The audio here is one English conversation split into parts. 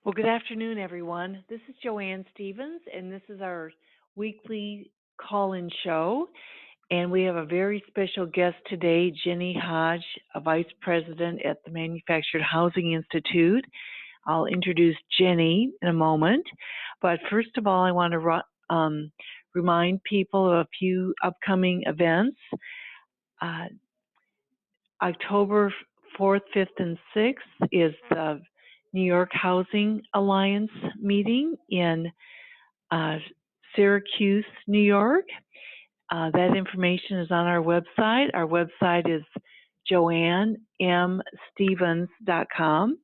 Well, good afternoon, everyone. This is Joanne Stevens, and this is our weekly call-in show. And we have a very special guest today, Jenny Hodge, a vice president at the Manufactured Housing Institute. I'll introduce Jenny in a moment. But first of all, I want to remind people of a few upcoming events. October 4th, 5th, and 6th is the New York Housing Alliance meeting in Syracuse, New York. That information is on our website. Our website is joannemstevens.com.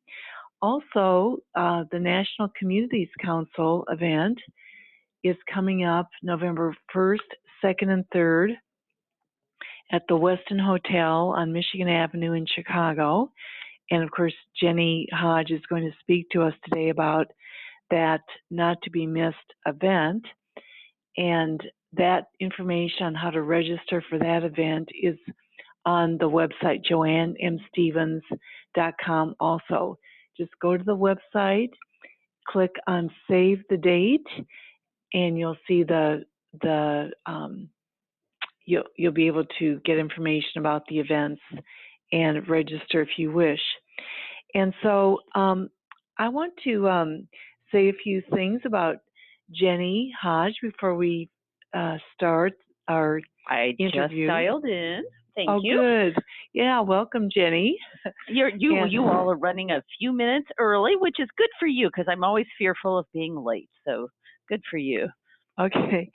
Also, the National Communities Council event is coming up November 1st, 2nd, and 3rd at the Westin Hotel on Michigan Avenue in Chicago. And of course, Jenny Hodge is going to speak to us today about that not to be missed event. And that information on how to register for that event is on the website, joannemstevens.com also. Just go to the website, click on Save the Date, and you'll see you'll be able to get information about the events and register if you wish. And so I want to say a few things about Jenny Hodge before we start our interview. I just dialed in. Thank you. Oh, good. Yeah, welcome, Jenny. You all are running a few minutes early, which is good for you because I'm always fearful of being late. So good for you. Okay.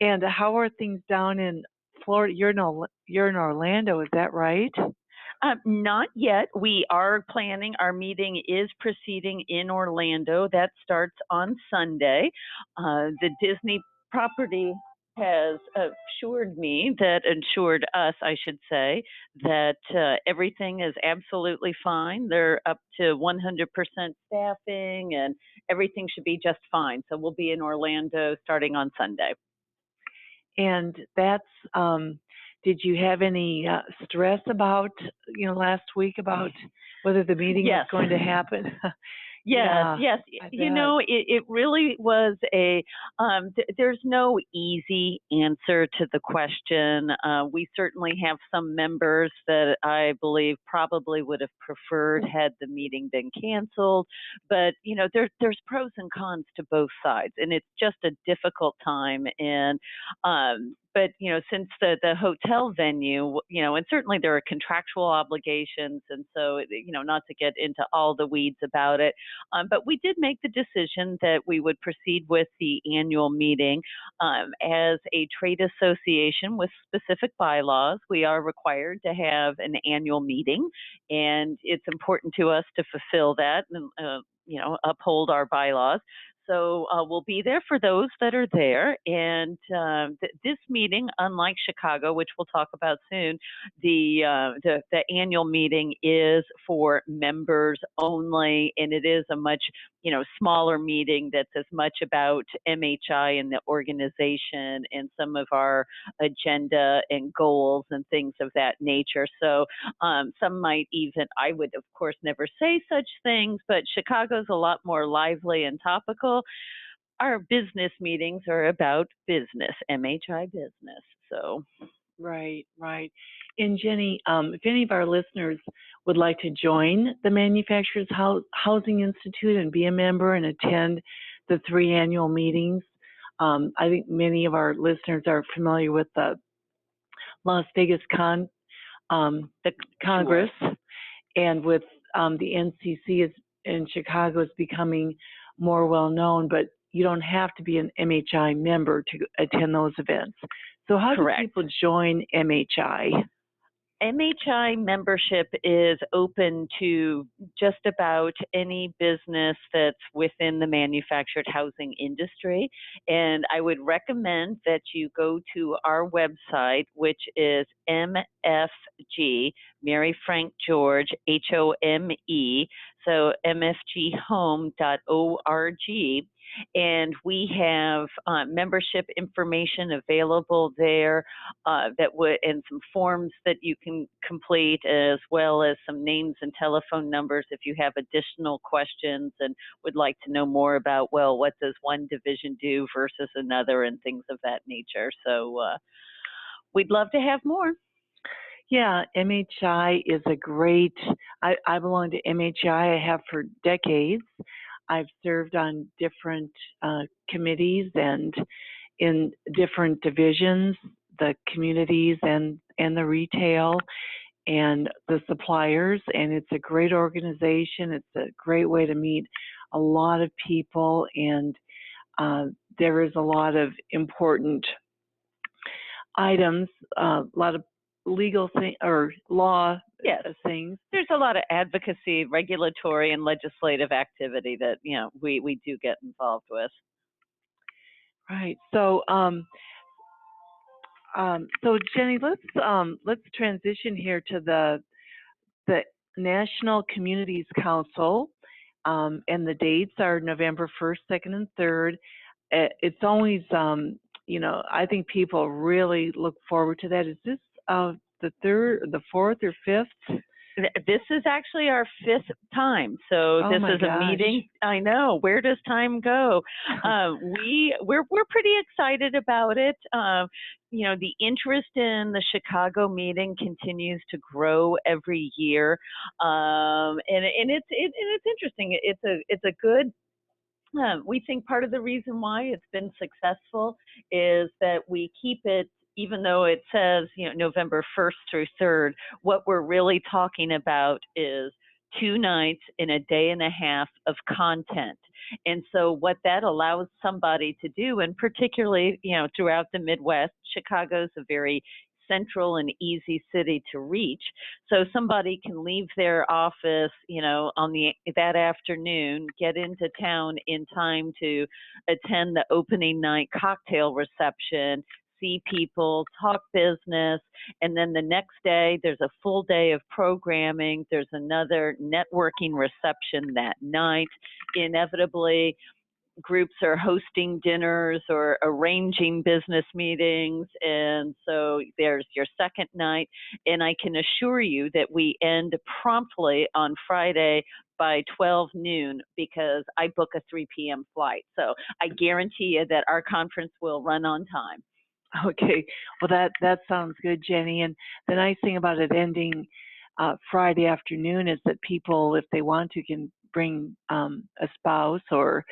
And how are things down in Florida? You're in Orlando, is that right? Not yet. We are planning. Our meeting is proceeding in Orlando. That starts on Sunday. The Disney property has assured us, I should say, that everything is absolutely fine. They're up to 100% staffing and everything should be just fine. So we'll be in Orlando starting on Sunday. And that's, did you have any stress about, last week about whether the meeting was going to happen? Yes. It really was there's no easy answer to the question. We certainly have some members that I believe probably would have preferred had the meeting been canceled. But, there's pros and cons to both sides, and it's just a difficult time. And but, since the hotel venue, and certainly there are contractual obligations, and so, not to get into all the weeds about it, but we did make the decision that we would proceed with the annual meeting. As a trade association with specific bylaws, we are required to have an annual meeting, and it's important to us to fulfill that and, uphold our bylaws. So we'll be there for those that are there. And this meeting, unlike Chicago, which we'll talk about soon, the annual meeting is for members only, and it is a much smaller meeting that's as much about MHI and the organization and some of our agenda and goals and things of that nature. So some might even, I would of course never say such things, but Chicago's a lot more lively and topical. Our business meetings are about business, MHI business. So. Right. And Jenny, if any of our listeners would like to join the Manufacturers Housing Institute and be a member and attend the 3 annual meetings, I think many of our listeners are familiar with the Las Vegas Congress, Sure. and with the NCC in Chicago is becoming more well known, but you don't have to be an MHI member to attend those events. So how Correct. do people join MHI? MHI membership is open to just about any business that's within the manufactured housing industry. And I would recommend that you go to our website, which is MFG, Mary Frank George, HOME. so mfghome.org. And we have membership information available there and some forms that you can complete, as well as some names and telephone numbers if you have additional questions and would like to know more about, well, what does one division do versus another and things of that nature. So we'd love to have more. Yeah, MHI is a great, I belong to MHI. I have for decades. I've served on different committees and in different divisions, the communities and the retail and the suppliers, and it's a great organization. It's a great way to meet a lot of people, and there is a lot of important items, a lot of legal thing or law things. There's a lot of advocacy, regulatory, and legislative activity that we do get involved with. Right. So so Jenny, let's transition here to the National Communities Council, and the dates are November 1st, 2nd, and 3rd. It's always I think people really look forward to that. Is this the 4th or 5th? This is actually our 5th time. So this is a meeting. I know. Where does time go? We're pretty excited about it. The interest in the Chicago meeting continues to grow every year, and it's interesting. It's a good. We think part of the reason why it's been successful is that we keep it. Even though it says, November 1st through 3rd, what we're really talking about is 2 nights in a day and a half of content. And so what that allows somebody to do, and particularly, throughout the Midwest, Chicago's a very central and easy city to reach. So somebody can leave their office, on that afternoon, get into town in time to attend the opening night cocktail reception, see people, talk business, and then the next day there's a full day of programming. There's another networking reception that night. Inevitably, groups are hosting dinners or arranging business meetings, and so there's your second night. And I can assure you that we end promptly on Friday by 12 noon because I book a 3 p.m. flight. So I guarantee you that our conference will run on time. Okay, well that sounds good, Jenny. And the nice thing about it ending Friday afternoon is that people, if they want to, can bring a spouse or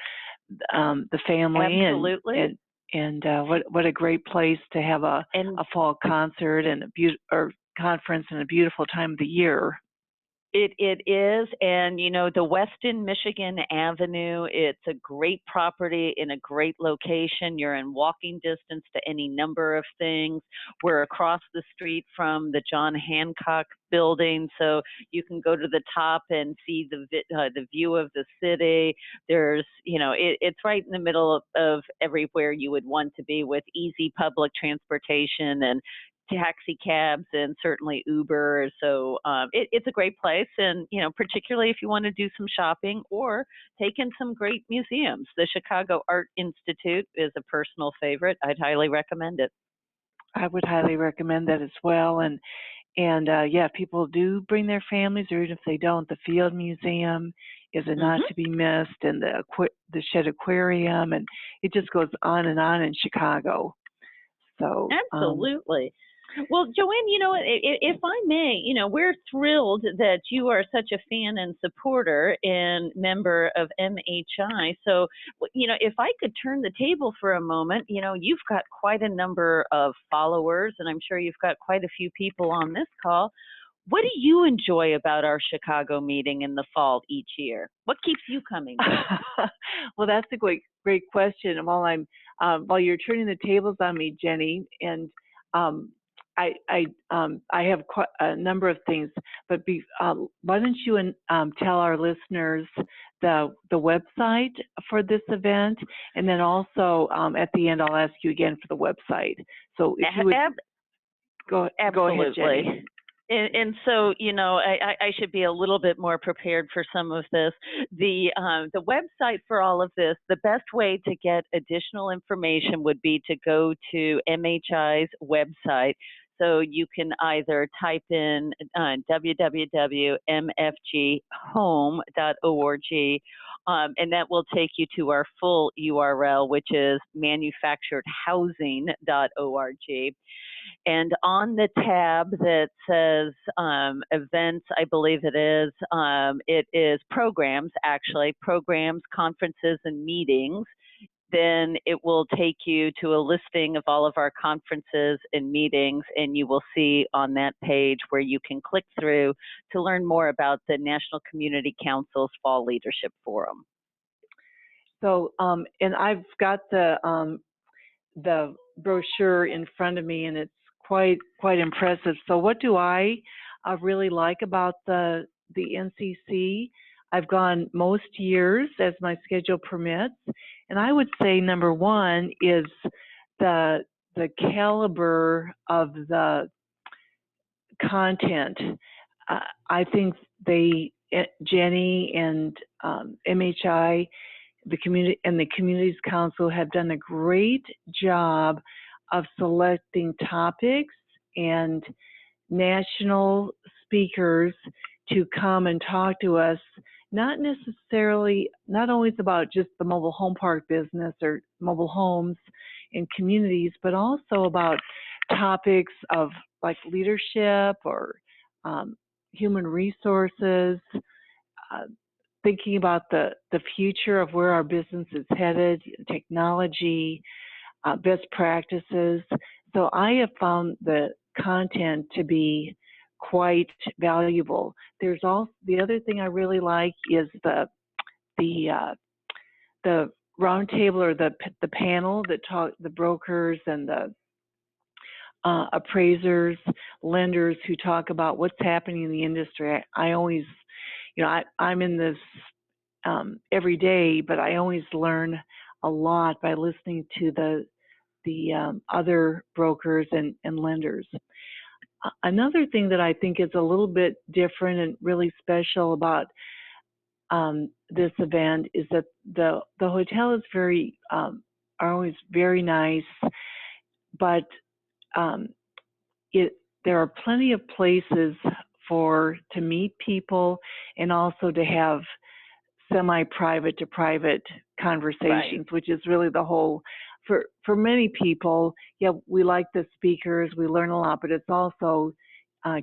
the family. Absolutely. And what a great place to have a fall concert and or conference and a beautiful time of the year. It is, and the Weston Michigan Avenue, it's a great property in a great location. You're in walking distance to any number of things. We're across the street from the John Hancock building, so you can go to the top and see the view of the city. There's, it's right in the middle of everywhere you would want to be, with easy public transportation and taxi cabs and certainly Uber. So it's a great place. And, particularly if you want to do some shopping or take in some great museums. The Chicago Art Institute is a personal favorite. I'd highly recommend it. I would highly recommend that as well. And yeah, people do bring their families, or even if they don't, the Field Museum is a not to be missed, and the Shed Aquarium, and it just goes on in Chicago. So absolutely. Well, Joanne, if I may, we're thrilled that you are such a fan and supporter and member of MHI. So, if I could turn the table for a moment, you've got quite a number of followers, and I'm sure you've got quite a few people on this call. What do you enjoy about our Chicago meeting in the fall each year? What keeps you coming? Well, that's a great question. While you're turning the tables on me, Jenny, and I have quite a number of things, but why don't you tell our listeners the website for this event, and then also at the end I'll ask you again for the website. So if you would go ahead, Jenny. And so, you know, I should be a little bit more prepared for some of this. The website for all of this, the best way to get additional information would be to go to MHI's website. So you can either type in www.mfghome.org, and that will take you to our full URL, which is manufacturedhousing.org. And on the tab that says events, I believe it is programs, actually, programs, conferences, and meetings. Then it will take you to a listing of all of our conferences and meetings, and you will see on that page where you can click through to learn more about the National Community Council's Fall Leadership Forum. So, and I've got the brochure in front of me, and it's quite impressive. So what do I really like about the NCC? I've gone most years as my schedule permits, and I would say number one is the caliber of the content. I think Jenny and MHI, the Communities Council have done a great job of selecting topics and national speakers to come and talk to us, not always about just the mobile home park business or mobile homes in communities, but also about topics of like leadership or human resources, thinking about the future of where our business is headed, technology, best practices. So I have found the content to be quite valuable. There's also the other thing I really like is the roundtable or the panel that talk the brokers and the appraisers, lenders who talk about what's happening in the industry. I always, you know, I'm in this every day, but I always learn a lot by listening to the other brokers and lenders. Another thing that I think is a little bit different and really special about this event is that the hotel is are always very nice, but there are plenty of places to meet people and also to have semi-private to private conversations, right, which is really the whole. For many people, yeah, we like the speakers, we learn a lot, but it's also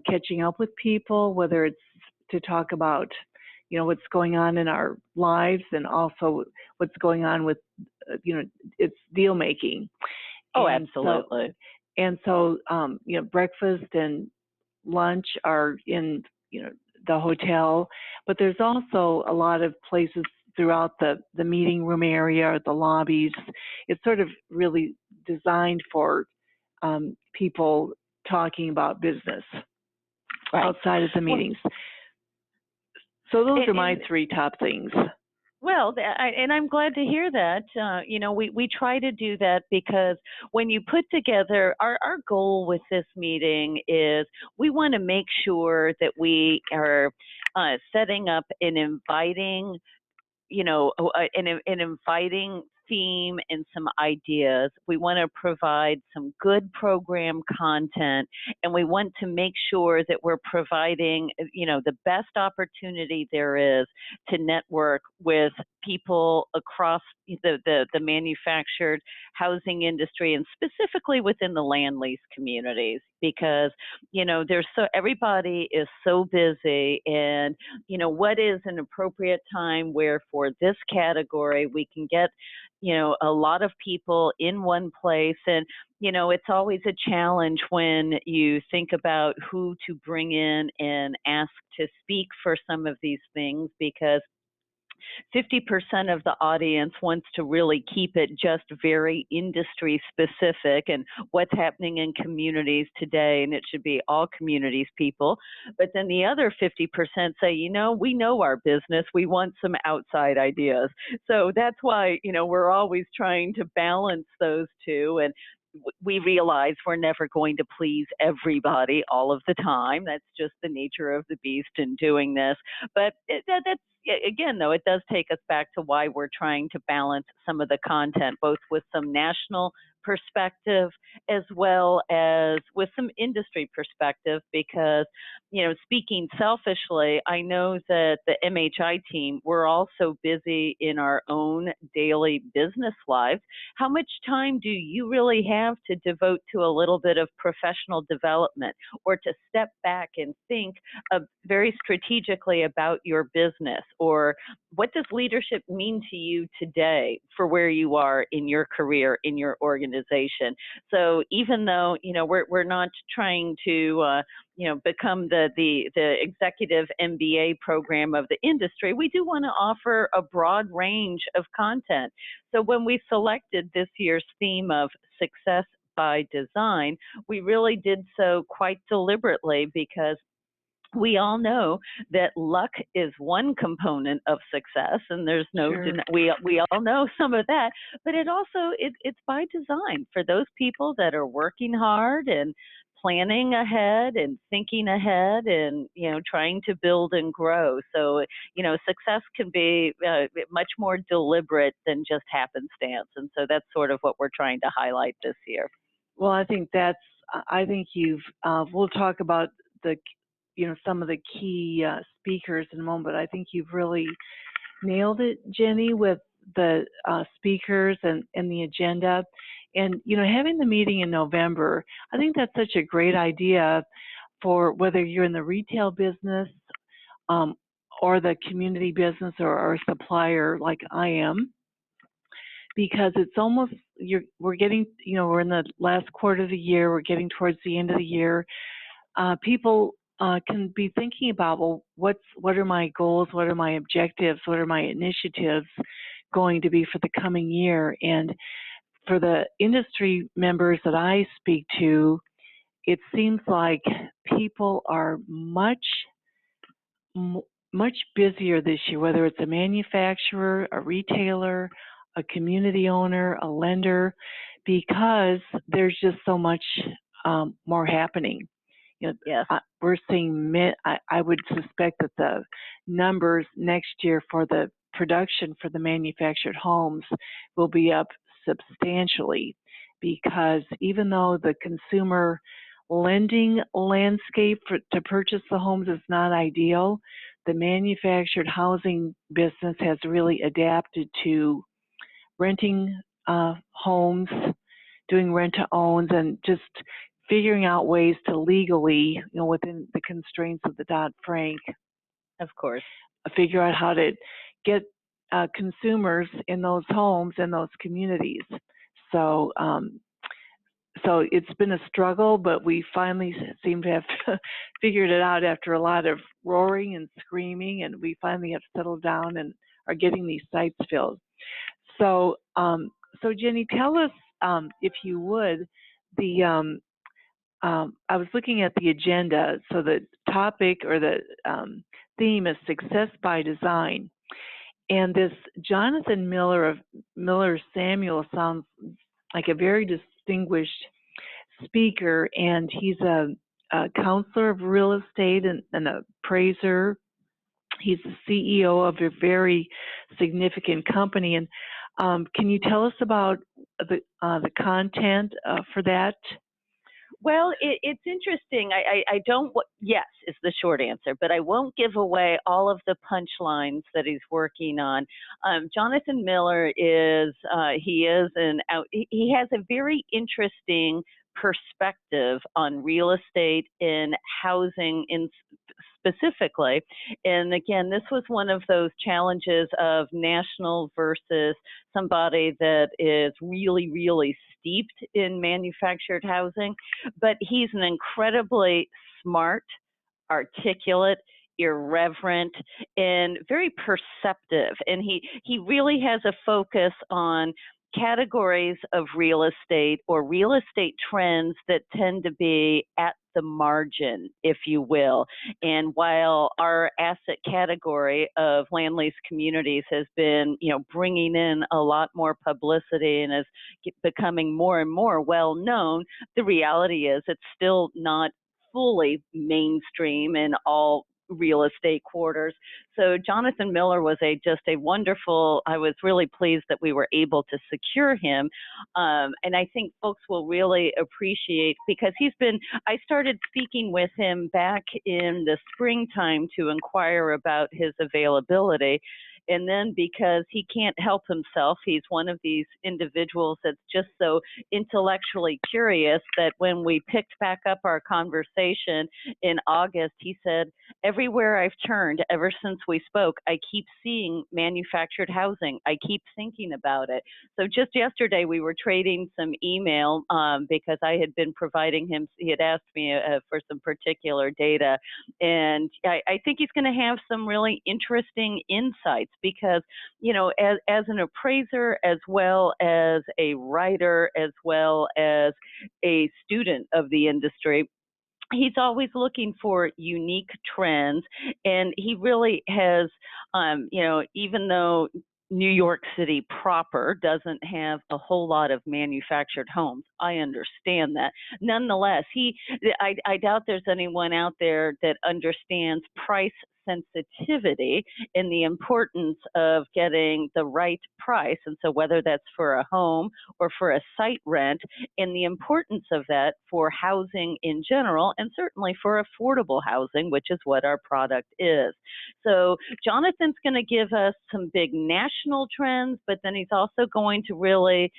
catching up with people, whether it's to talk about, you know, what's going on in our lives and also what's going on with, you know, it's deal making. Oh, and absolutely. So, you know, breakfast and lunch are in, you know, the hotel, but there's also a lot of places throughout the meeting room area or the lobbies. It's sort of really designed for people talking about business, right, outside of the meetings. So those are my three top things. Well, and I'm glad to hear that. You know, we try to do that because when you put together, our goal with this meeting is we want to make sure that we are setting up an inviting, you know, an inviting theme and some ideas. We want to provide some good program content, and we want to make sure that we're providing, you know, the best opportunity there is to network with people across the manufactured housing industry and specifically within the land lease communities, because, you know, everybody is so busy, and, you know, what is an appropriate time where for this category we can get, you know, a lot of people in one place. And, you know, it's always a challenge when you think about who to bring in and ask to speak for some of these things, because 50% of the audience wants to really keep it just very industry specific and what's happening in communities today, and it should be all communities people. But then the other 50% say, you know, we know our business, we want some outside ideas. So that's why, you know, we're always trying to balance those two. And we realize we're never going to please everybody all of the time. That's just the nature of the beast in doing this. But that's, again, though, it does take us back to why we're trying to balance some of the content, both with some national perspective as well as with some industry perspective, because, you know, speaking selfishly, I know that the MHI team, we're all so busy in our own daily business lives. How much time do you really have to devote to a little bit of professional development, or to step back and think very strategically about your business? Or what does leadership mean to you today for where you are in your career, in your organization? So even though, you know, we're not trying to you know, become the executive MBA program of the industry, we do want to offer a broad range of content. So when we selected this year's theme of success by design, we really did so quite deliberately, because we all know that luck is one component of success, and there's no, Sure. we all know some of that, but it's by design for those people that are working hard and planning ahead and thinking ahead and, you know, trying to build and grow. So, you know, success can be much more deliberate than just happenstance. And so that's sort of what we're trying to highlight this year. Well, I think you've, we'll talk about you know, some of the key speakers in a moment, but I think you've really nailed it, Jenny, with the speakers and the agenda. And, you know, having the meeting in November, I think that's such a great idea for whether you're in the retail business or the community business or a supplier like I am, because it's almost, we're getting, you know, we're in the last quarter of the year, we're getting towards the end of the year. People can be thinking about, well, what are my goals? What are my objectives? What are my initiatives going to be for the coming year? And for the industry members that I speak to, it seems like people are much busier this year, whether it's a manufacturer, a retailer, a community owner, a lender, because there's just so much more happening. You know, yes. We're seeing, I would suspect that the numbers next year for the production for the manufactured homes will be up substantially, because even though the consumer lending landscape to purchase the homes is not ideal, the manufactured housing business has really adapted to renting homes, doing rent-to-owns, and just figuring out ways to legally, you know, within the constraints of the Dodd-Frank, of course, figure out how to get consumers in those homes and those communities. So, so it's been a struggle, but we finally seem to have figured it out after a lot of roaring and screaming, and we finally have settled down and are getting these sites filled. So, so Jenny, tell us, if you would, I was looking at the agenda. So the topic or the theme is success by design. And this Jonathan Miller of Miller Samuel sounds like a very distinguished speaker, and he's a counselor of real estate and an appraiser. He's the CEO of a very significant company. And can you tell us about the content for that? Well, it's interesting. I don't, yes, is the short answer, but I won't give away all of the punchlines that he's working on. Jonathan Miller is, he has a very interesting perspective on real estate and housing specifically. And again, this was one of those challenges of national versus somebody that is really, really steeped in manufactured housing. But he's an incredibly smart, articulate, irreverent, and very perceptive. And he really has a focus on categories of real estate or real estate trends that tend to be at the margin, if you will. And while our asset category of land lease communities has been, bringing in a lot more publicity and is becoming more and more well known, the reality is it's still not fully mainstream in all real estate quarters. So Jonathan Miller was just a wonderful, I was really pleased that we were able to secure him. And I think folks will really appreciate, because I started speaking with him back in the springtime to inquire about his availability. And then because he can't help himself, he's one of these individuals that's just so intellectually curious that when we picked back up our conversation in August, he said, everywhere I've turned ever since we spoke, I keep seeing manufactured housing. I keep thinking about it. So just yesterday, we were trading some email because I had been providing him, he had asked me for some particular data. And I think he's going to have some really interesting insights because, as an appraiser, as well as a writer, as well as a student of the industry, he's always looking for unique trends, and he really has, even though New York City proper doesn't have a whole lot of manufactured homes, I understand that. Nonetheless, I doubt there's anyone out there that understands price sensitivity and the importance of getting the right price. And so whether that's for a home or for a site rent, and the importance of that for housing in general, and certainly for affordable housing, which is what our product is. So Jonathan's going to give us some big national trends, but then he's also going to really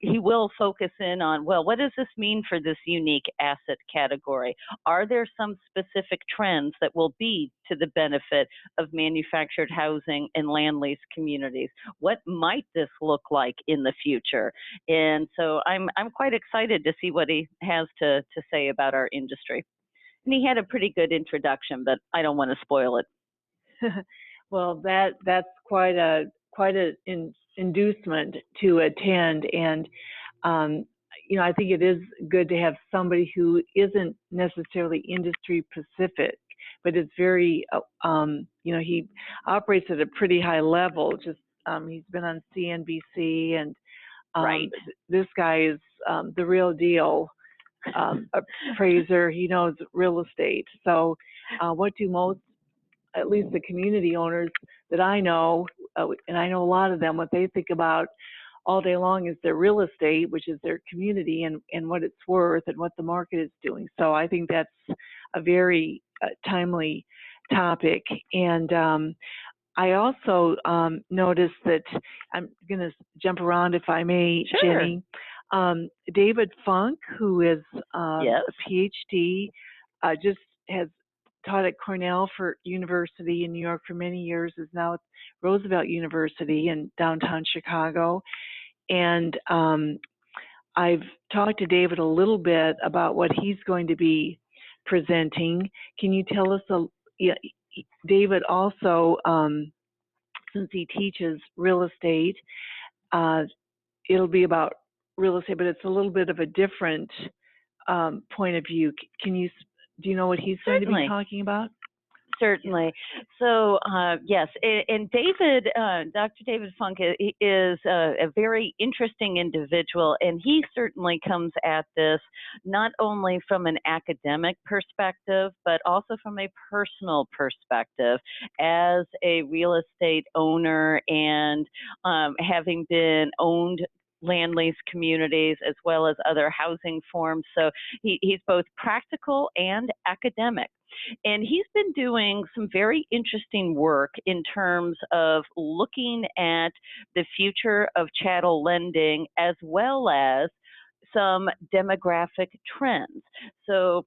he will focus in on, well, what does this mean for this unique asset category? Are there some specific trends that will be to the benefit of manufactured housing and land lease communities? What might this look like in the future? And so I'm quite excited to see what he has to say about our industry. And he had a pretty good introduction, but I don't want to spoil it. Well, that's quite an inducement to attend, and I think it is good to have somebody who isn't necessarily industry specific, but it's very he operates at a pretty high level. Just he's been on CNBC, and right. This guy is the real deal. Appraiser. He knows real estate. So what do most, at least the community owners that I know, and I know a lot of them, what they think about all day long is their real estate, which is their community, and what it's worth and what the market is doing. So I think that's a very timely topic. And I also noticed that, I'm going to jump around if I may, Sure. Jenny. David Funk, who is Yes. a PhD, just has taught at Cornell University in New York for many years, is now at Roosevelt University in downtown Chicago. And I've talked to David a little bit about what he's going to be presenting. Can you tell us David also, since he teaches real estate, it'll be about real estate, but it's a little bit of a different point of view. Do you know what he's going to be talking about? Certainly. So, yes, and David, Dr. David Funk is a very interesting individual, and he certainly comes at this not only from an academic perspective, but also from a personal perspective as a real estate owner and having been owned land lease communities as well as other housing forms. So he's both practical and academic. And he's been doing some very interesting work in terms of looking at the future of chattel lending as well as some demographic trends. So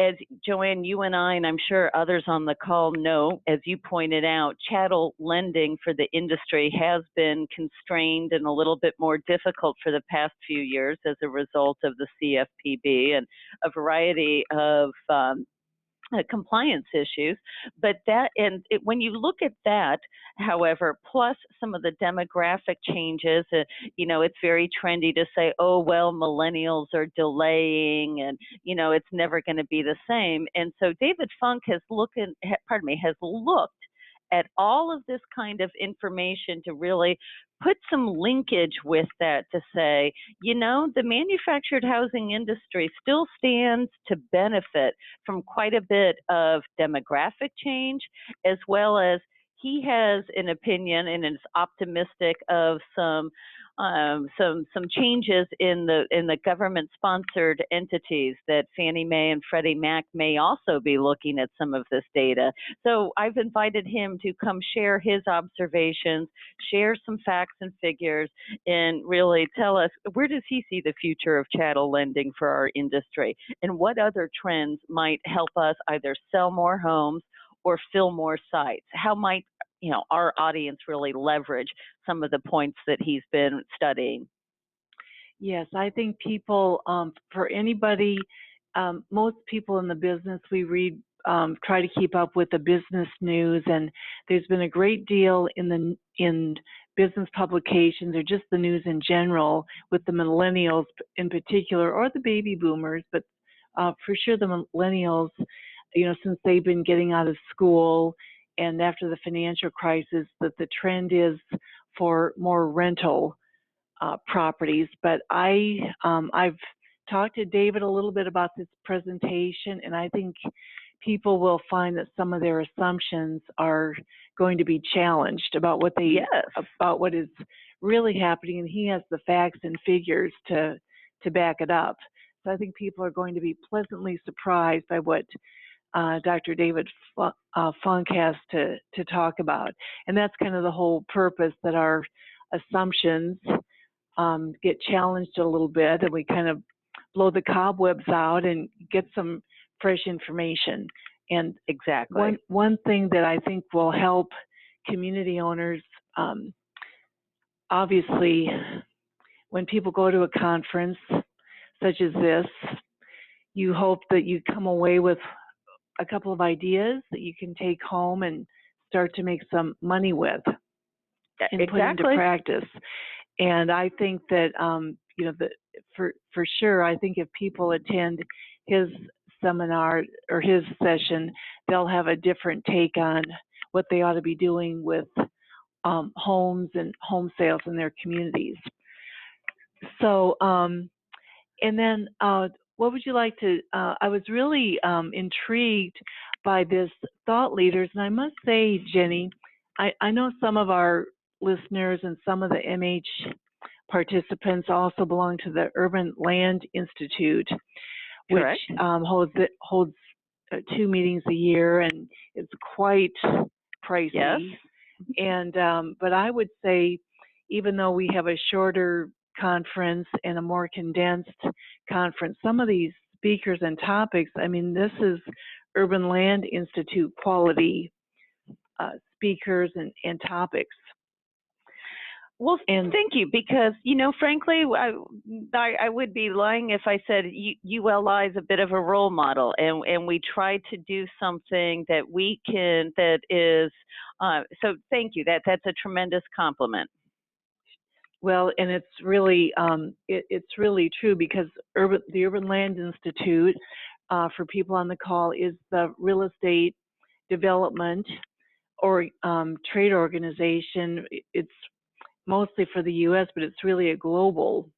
as Joanne, you and I, and I'm sure others on the call know, as you pointed out, chattel lending for the industry has been constrained and a little bit more difficult for the past few years as a result of the CFPB and a variety of compliance issues, but when you look at that, however, plus some of the demographic changes, it's very trendy to say, oh, well, millennials are delaying and, it's never going to be the same. And so David Funk has looked at all of this kind of information to really put some linkage with that to say, the manufactured housing industry still stands to benefit from quite a bit of demographic change, as well as he has an opinion and is optimistic of some changes in the government-sponsored entities that Fannie Mae and Freddie Mac may also be looking at some of this data. So I've invited him to come share his observations, share some facts and figures, and really tell us, where does he see the future of chattel lending for our industry, and what other trends might help us either sell more homes or fill more sites? How might our audience really leverage some of the points that he's been studying? Yes, I think people, for anybody, most people in the business, we read, try to keep up with the business news, and there's been a great deal in business publications or just the news in general with the millennials in particular, or the baby boomers, but for sure the millennials, since they've been getting out of school and after the financial crisis, that the trend is for more rental properties. But I've talked to David a little bit about this presentation, and I think people will find that some of their assumptions are going to be challenged about what what is really happening, and he has the facts and figures to back it up. So I think people are going to be pleasantly surprised by what Dr. David Funk has to talk about. And that's kind of the whole purpose, that our assumptions get challenged a little bit, and we kind of blow the cobwebs out and get some fresh information. And exactly, one thing that I think will help community owners, obviously, when people go to a conference such as this, you hope that you come away with a couple of ideas that you can take home and start to make some money with and put into practice. And I think that, for sure, I think if people attend his seminar or his session, they'll have a different take on what they ought to be doing with homes and home sales in their communities. So, and then what would you like to, I was really intrigued by this thought leaders, and I must say, Jenny, I know some of our listeners and some of the MH participants also belong to the Urban Land Institute, which holds 2 meetings a year, and it's quite pricey. Yes. And but I would say, even though we have a shorter conference and a more condensed conference, some of these speakers and topics, I mean, this is Urban Land Institute quality speakers and topics. Well, thank you, because, frankly, I would be lying if I said ULI is a bit of a role model, and we try to do something that we can, that is, so thank you, that's a tremendous compliment. Well, and it's really true, because the Urban Land Institute, for people on the call, is the real estate development or trade organization. It's mostly for the U.S., but it's really a global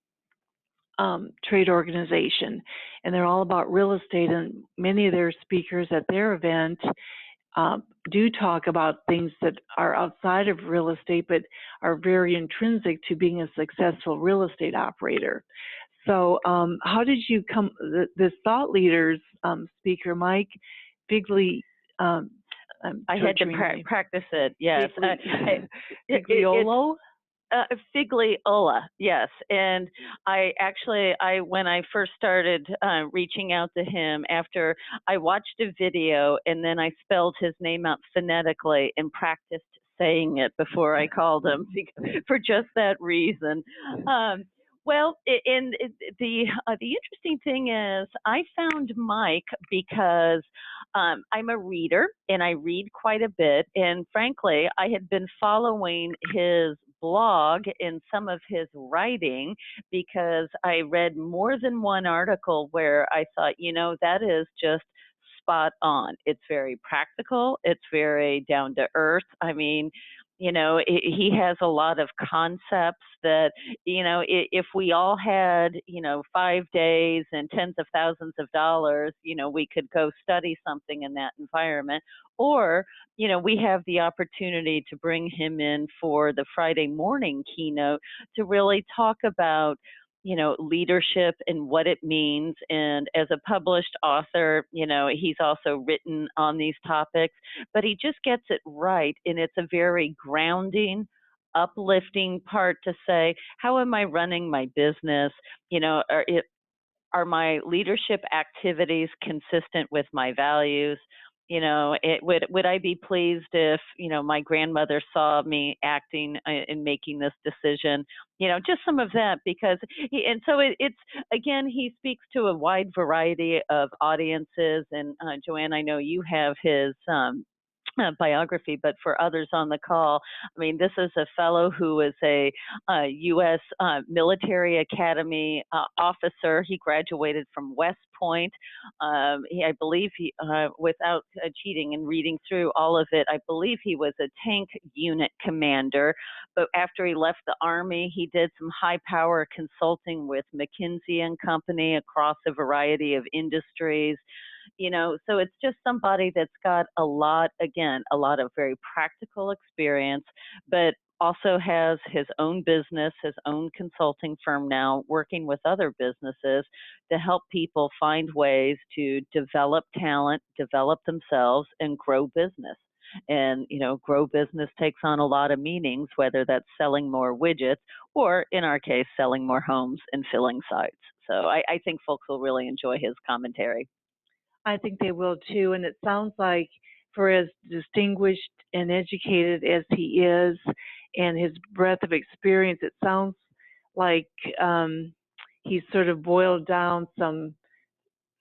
trade organization, and they're all about real estate. And many of their speakers at their event do talk about things that are outside of real estate, but are very intrinsic to being a successful real estate operator. So how did you come, this thought leaders speaker, Mike Figley, I had to practice it, yes. Figliolo? Figliola, yes. And when I first started reaching out to him, after I watched a video and then I spelled his name out phonetically and practiced saying it before I called him, for just that reason. Well, the interesting thing is, I found Mike because I'm a reader and I read quite a bit. And frankly, I had been following his blog and some of his writing because I read more than one article where I thought, that is just spot on. It's very practical. It's very down to earth. I mean, he has a lot of concepts that, if we all had, 5 days and tens of thousands of dollars, we could go study something in that environment. Or, we have the opportunity to bring him in for the Friday morning keynote to really talk about leadership and what it means. And as a published author, he's also written on these topics, but he just gets it right. And it's a very grounding, uplifting part to say, how am I running my business? Are my leadership activities consistent with my values? Would I be pleased if, my grandmother saw me acting and making this decision? Just some of that, because it's, again, he speaks to a wide variety of audiences. And Joanne, I know you have his biography, but for others on the call, I mean, this is a fellow who is a U.S. Military Academy officer. He graduated from West Point. I believe without cheating and reading through all of it, I believe he was a tank unit commander. But after he left the Army, he did some high power consulting with McKinsey and Company across a variety of industries. So it's just somebody that's got a lot of very practical experience, but also has his own business, his own consulting firm now, working with other businesses to help people find ways to develop talent, develop themselves, and grow business. And, grow business takes on a lot of meanings, whether that's selling more widgets or, in our case, selling more homes and filling sites. So I think folks will really enjoy his commentary. I think they will too. And it sounds like, for as distinguished and educated as he is and his breadth of experience, it sounds like he's sort of boiled down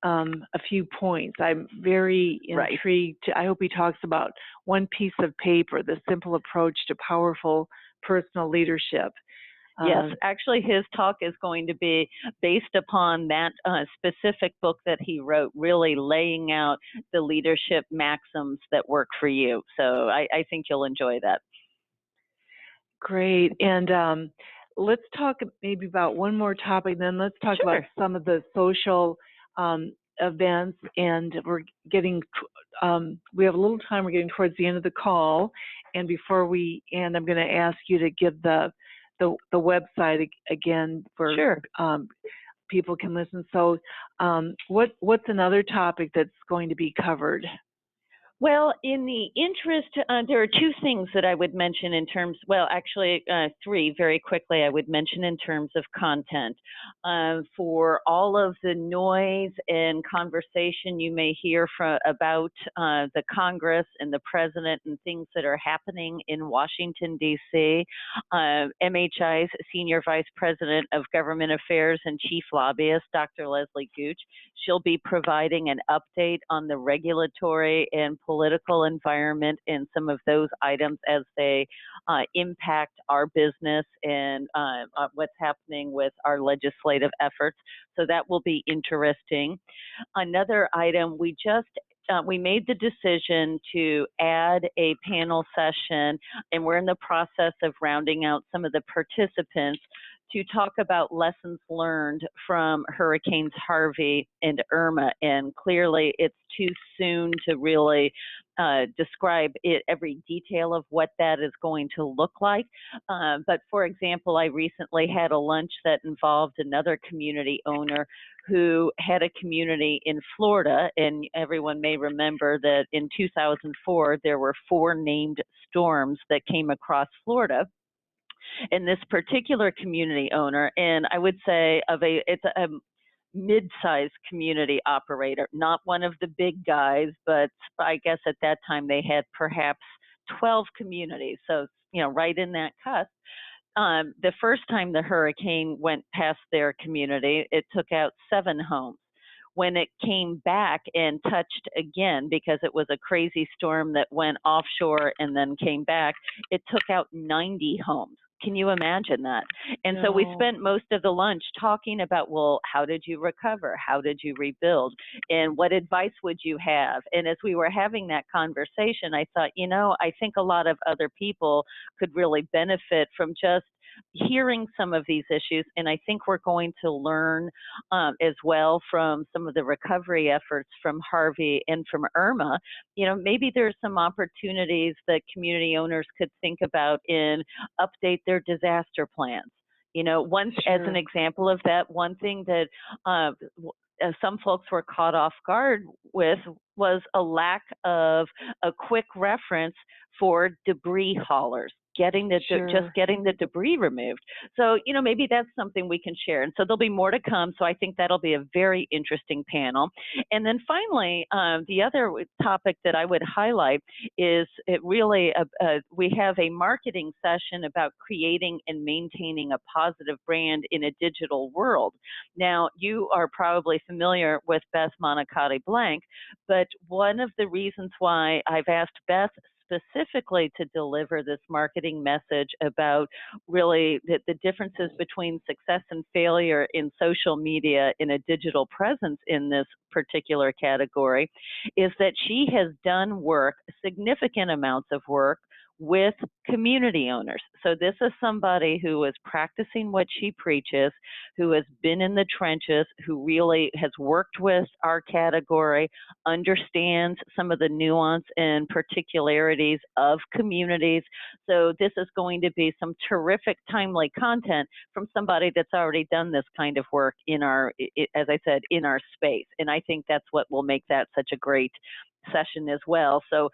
a few points. I'm very intrigued. I hope he talks about one piece of paper, the simple approach to powerful personal leadership. Yes, actually his talk is going to be based upon that specific book that he wrote, really laying out the leadership maxims that work for you. So I think you'll enjoy that. Great. And let's talk maybe about one more topic, then let's talk about some of the social events. And we're getting, we have a little time, we're getting towards the end of the call. And before we end, I'm going to ask you to give the website again for people can listen. So what's another topic that's going to be covered? Well, in the interest, there are two things that I would mention in terms, well, actually three very quickly I would mention in terms of content. For all of the noise and conversation you may hear about the Congress and the President and things that are happening in Washington, D.C., MHI's Senior Vice President of Government Affairs and Chief Lobbyist, Dr. Leslie Gooch, she'll be providing an update on the regulatory and political environment and some of those items as they impact our business and what's happening with our legislative efforts. So that will be interesting. Another item, we made the decision to add a panel session, and we're in the process of rounding out some of the participants to talk about lessons learned from Hurricanes Harvey and Irma. And clearly it's too soon to really describe every detail of what that is going to look like. But for example, I recently had a lunch that involved another community owner who had a community in Florida, and everyone may remember that in 2004 there were 4 named storms that came across Florida. And this particular community owner, and I would say it's a mid-sized community operator, not one of the big guys, but I guess at that time they had perhaps 12 communities, so right in that cusp. The first time the hurricane went past their community, it took out 7 homes. when it came back and touched again, because it was a crazy storm that went offshore and then came back, it took out 90 homes. Can you imagine that? And so we spent most of the lunch talking about, well, how did you recover? How did you rebuild? And what advice would you have? And as we were having that conversation, I thought, I think a lot of other people could really benefit from just hearing some of these issues. And I think we're going to learn as well from some of the recovery efforts from Harvey and from Irma. Maybe there's some opportunities that community owners could think about and update their disaster plans. As an example of that, one thing that some folks were caught off guard with was a lack of a quick reference for debris haulers. Just getting the debris removed. So, maybe that's something we can share. And so there'll be more to come. So I think that'll be a very interesting panel. And then finally, the other topic that I would highlight is we have a marketing session about creating and maintaining a positive brand in a digital world. Now, you are probably familiar with Beth Monicati Blank, but one of the reasons why I've asked Beth specifically to deliver this marketing message about really the differences between success and failure in social media in a digital presence in this particular category is that she has done significant amounts of work with community owners. So this is somebody who is practicing what she preaches, who has been in the trenches, who really has worked with our category, understands some of the nuance and particularities of communities. So this is going to be some terrific, timely content from somebody that's already done this kind of work in as I said, in our space. And I think that's what will make that such a great session as well. So,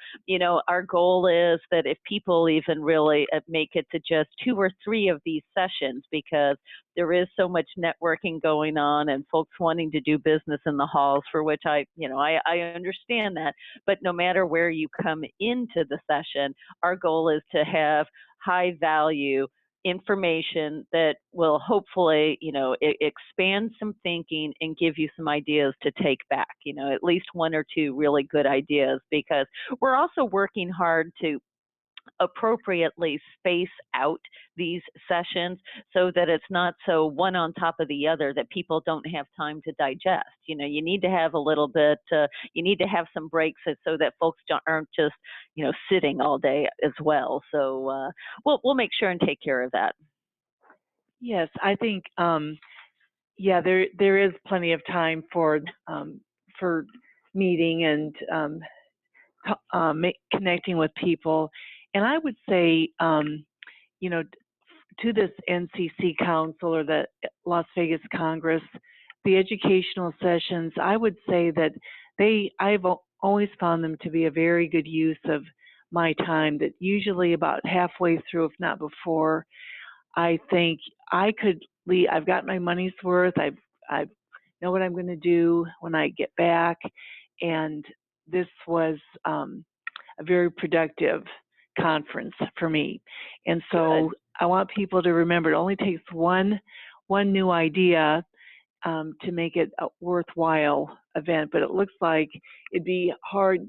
our goal is that if people even really make it to just 2 or 3 of these sessions, because there is so much networking going on and folks wanting to do business in the halls, for which I understand that. But no matter where you come into the session, our goal is to have high value information that will hopefully, expand some thinking and give you some ideas to take back, at least 1 or 2 really good ideas, because we're also working hard to appropriately space out these sessions so that it's not so one on top of the other that people don't have time to digest. You need to have a little bit, you need to have some breaks so that folks aren't just, sitting all day as well. So we'll make sure and take care of that. Yes, I think, there is plenty of time for meeting and connecting with people. And I would say, to this NCC Council or the Las Vegas Congress, the educational sessions, I would say that I've always found them to be a very good use of my time, that usually about halfway through, if not before, I think I could leave. I've got my money's worth. I know what I'm going to do when I get back. And this was a very productive conference for me. And so I want people to remember it only takes one new idea to make it a worthwhile event. But it looks like you'd be hard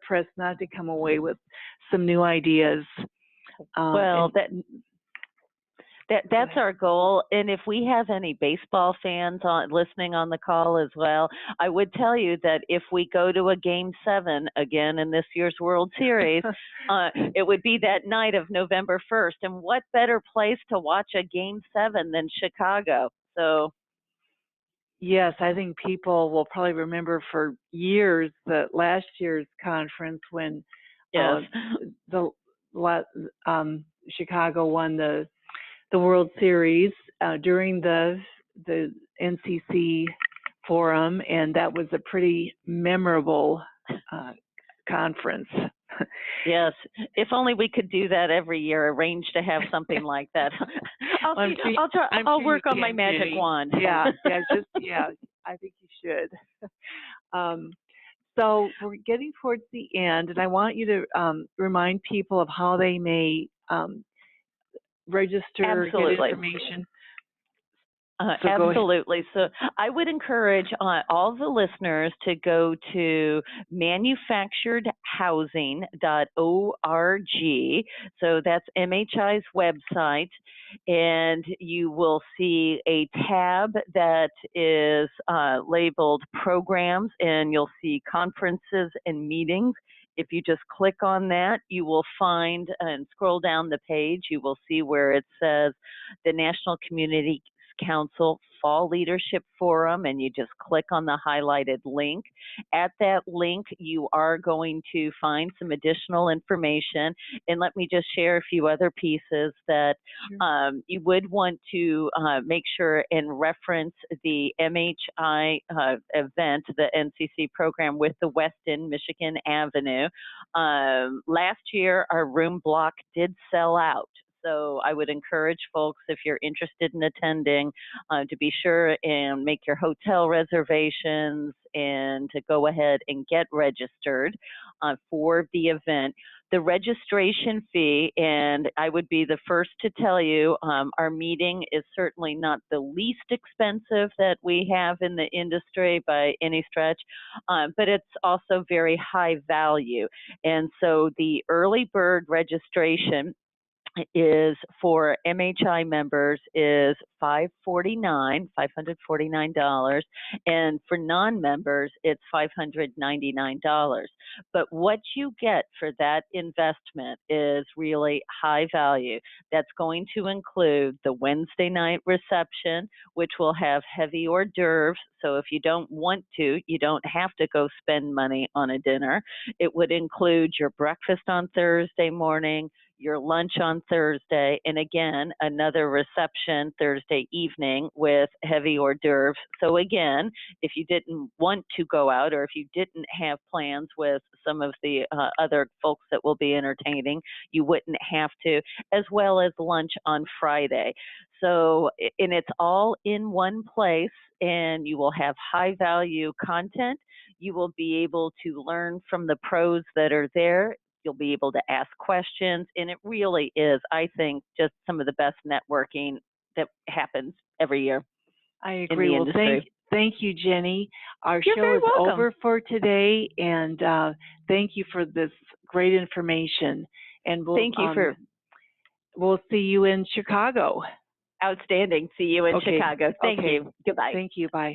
pressed not to come away with some new ideas. Well, that's our goal. And if we have any baseball fans listening on the call as well, I would tell you that if we go to a Game 7 again in this year's World Series, it would be that night of November 1st. And what better place to watch a Game 7 than Chicago? So, yes, I think people will probably remember for years the last year's conference when Chicago won the World Series during the NCC Forum, and that was a pretty memorable conference. Yes, if only we could do that every year. Arrange to have something like that. I'll work on my magic wand. Yeah, I think you should. So we're getting towards the end, and I want you to remind people of how they may register, Absolutely. get information. Absolutely. So I would encourage all the listeners to go to manufacturedhousing.org. So that's MHI's website. And you will see a tab that is labeled programs, and you'll see conferences and meetings. If you just click on that, you will find and scroll down the page, you will see where it says the National Community Council Fall Leadership Forum, and you just click on the highlighted link. At that link, you are going to find some additional information. And let me just share a few other pieces that you would want to make sure and reference the MHI event, the NCC program with the Westin Michigan Avenue. Last year, our room block did sell out. So I would encourage folks, if you're interested in attending, to be sure and make your hotel reservations and to go ahead and get registered for the event. The registration fee, and I would be the first to tell you, our meeting is certainly not the least expensive that we have in the industry by any stretch, but it's also very high value. And so the early bird registration is for MHI members is $549, and for non-members it's $599. But what you get for that investment is really high value. That's going to include the Wednesday night reception, which will have heavy hors d'oeuvres. So if you don't want to, you don't have to go spend money on a dinner. It would include your breakfast on Thursday morning, your lunch on Thursday, and again, another reception Thursday evening with heavy hors d'oeuvres. So again, if you didn't want to go out or if you didn't have plans with some of the other folks that will be entertaining, you wouldn't have to, as well as lunch on Friday. So, and it's all in one place, and you will have high value content. You will be able to learn from the pros that are there. You'll be able to ask questions, and it really is, I think, just some of the best networking that happens every year. I agree. Well, thank you, Jenny. Our show is over for today, and thank you for this great information. And we'll see you in Chicago. Outstanding. See you in Chicago. Thank you. Goodbye. Thank you. Bye.